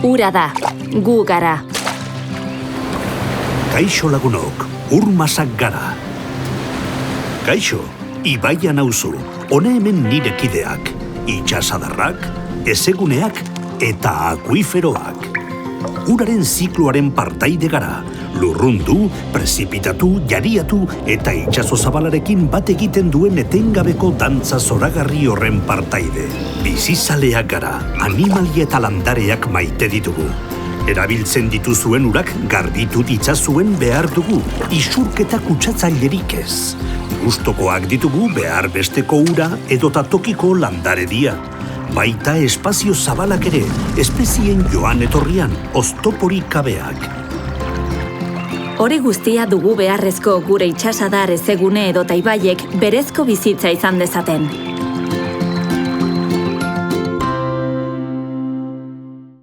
Ura da, gu gara. Kaixo lagunok, urmasak gara. Kaixo, Ibaia nauzu, hone hemen nire kideak. Itxasadarrak, ezeguneak eta akuiferoak. Uraren zikloaren partaide gara. Lurrundu, prezipitatu, jariatu eta itsaso zabalarekin bat egiten duen etengabeko dantza zoragarri horren partaide. Bizizaleak gara, animalia eta landareak maite ditugu. Erabiltzen dituzuen urak garbitu ditzazuen behar dugu, isurketa kutsatzailerik ez. Gustokoak ditugu behar besteko ura edota tokiko landaredia. Baita espazio zabalak ere, espezien joan etorrian, oztoporik gabeak. Hori guztia dugu beharrezko gure itsasadar ezegune edota ibaiek berezko bizitza izan dezaten.